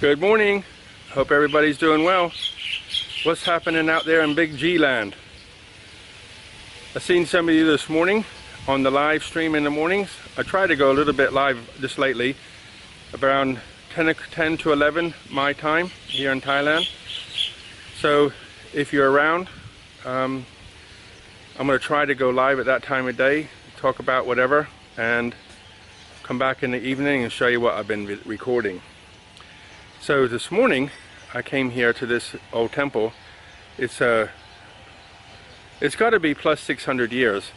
Good morning. Hope everybody's doing well. What's happening out there in Big G land? I seen some of you this morning on the live stream in the mornings. I try to go a little bit live just lately, around 10 to 11 my time here in Thailand. So if you're around, I'm going to try to go live at that time of day, talk about whatever, and come back in the evening and show you what I've been recording. So this morning I came here to this old temple. It's got to be plus 600 years,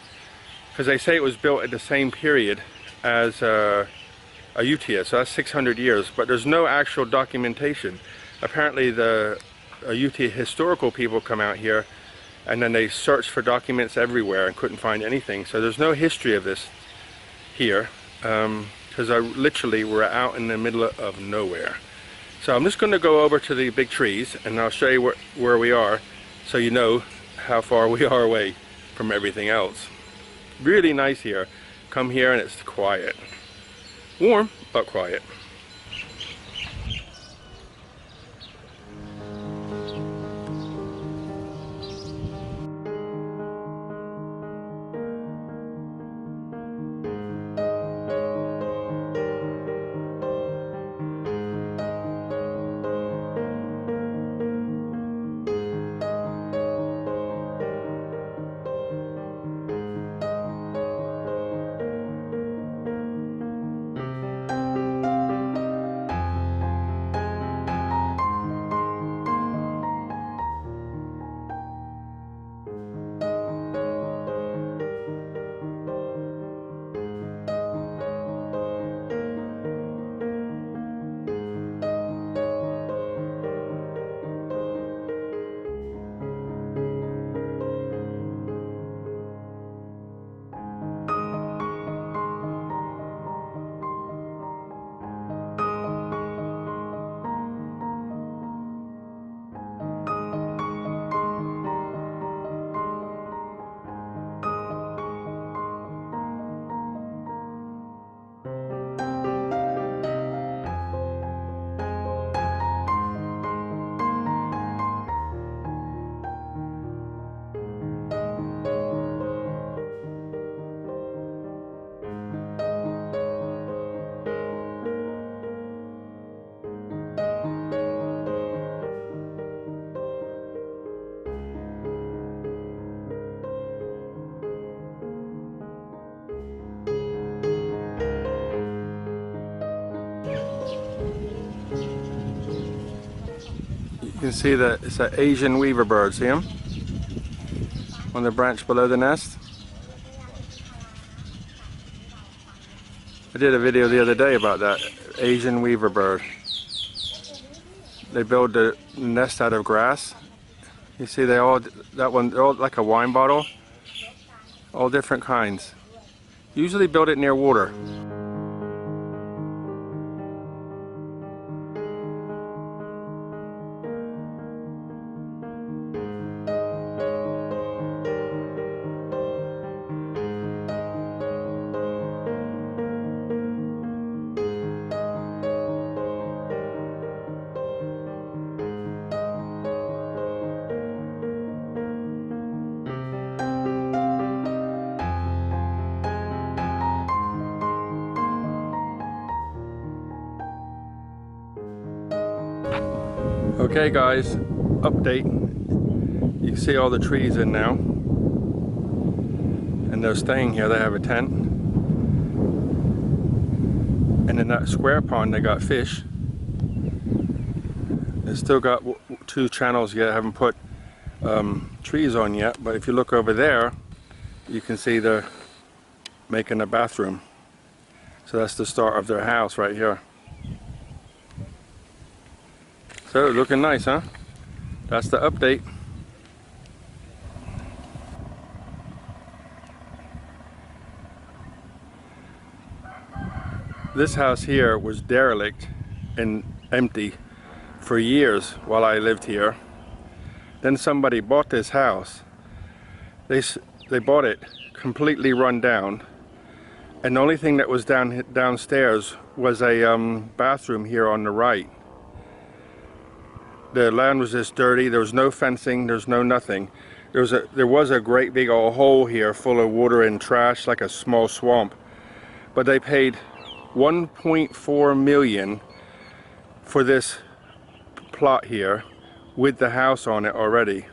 because they say it was built at the same period as Ayutthaya, so that's 600 years, but there's no actual documentation. Apparently the Ayutthaya historical people come out here and then they searched for documents everywhere and couldn't find anything, so there's no history of this here, because literally we're out in the middle of nowhere. So I'm just going to go over to the big trees and I'll show you where we are, so you know how far we are away from everything else. Really nice here. Come here and it's quiet. Warm, but quiet. You can see that it's an Asian weaver bird, see him? On the branch below the nest. I did a video the other day about that Asian weaver bird. They build the nest out of grass. You see they're all like a wine bottle. All different kinds. Usually build it near water. Okay guys, update. You can see all the trees in now, and they're staying here. They have a tent, and in that square pond they got fish. They still got 2 channels yet. I haven't put trees on yet, but if you look over there you can see they're making a bathroom. So that's the start of their house right here. So looking nice, huh? That's the update. This house here was derelict and empty for years while I lived here. Then somebody bought this house. They bought it completely run down, and the only thing that was downstairs was a bathroom here on the right. the land was this dirty. There was no fencing, there's no nothing. There was a great big old hole here full of water and trash, like a small swamp. But they paid 1.4 million for this plot here with the house on it already.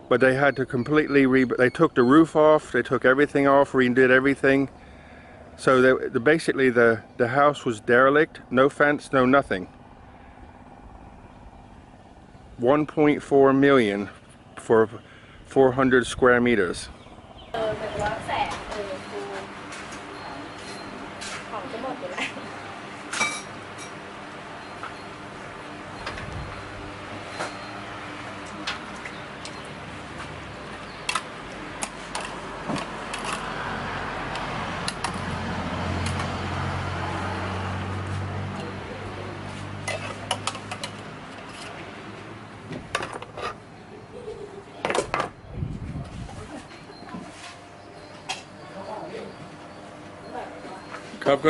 But they had to completely they took the roof off, they took everything off, redid everything. So basically the house was derelict, no fence, no nothing. 1.4 million for 400 square meters.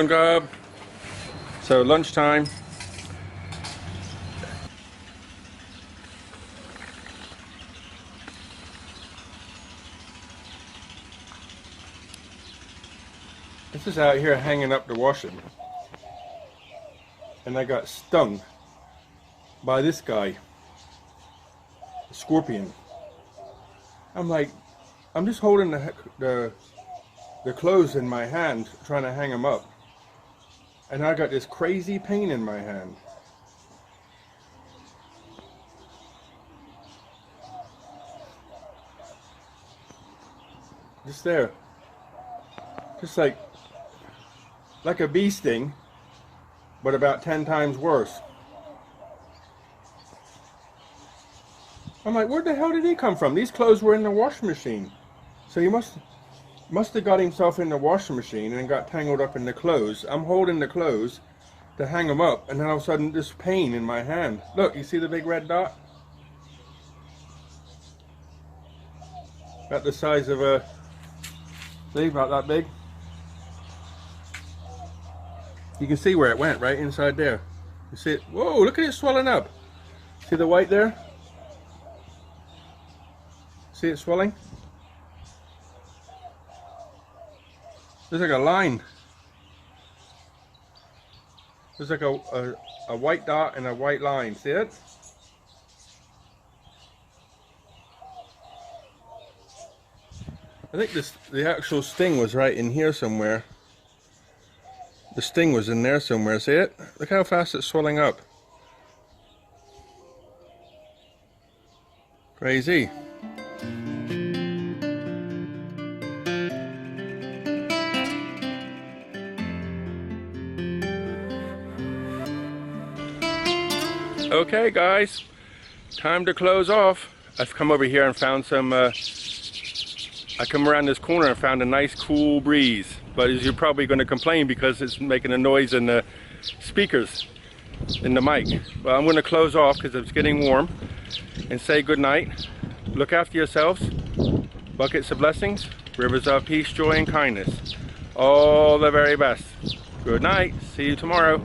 Gub. So lunchtime. This is out here hanging up the washing. And I got stung by this guy, a scorpion. I'm like, I'm just holding the clothes in my hand trying to hang them up, and I got this crazy pain in my hand. Just there, just like a bee sting, but about 10 times worse. I'm like, where the hell did he come from? These clothes were in the washing machine. So he must have got himself in the washing machine and got tangled up in the clothes. I'm holding the clothes to hang them up, and then all of a sudden this pain in my hand. Look, you see the big red dot? About the size of a, see, about that big. You can see where it went, right inside there. You see it? Whoa, look at it swelling up. See the white there? See it swelling? There's like a line. There's like a white dot and a white line. See it? I think the actual sting was right in here somewhere. The sting was in there somewhere. See it? Look how fast it's swelling up. Crazy. Okay guys, time to close off. I've come over here and found some, I come around this corner and found a nice cool breeze. But as you're probably going to complain because it's making a noise in the speakers, in the mic. But I'm going to close off because it's getting warm and say good night. Look after yourselves. Buckets of blessings, rivers of peace, joy, and kindness. All the very best. Good night. See you tomorrow.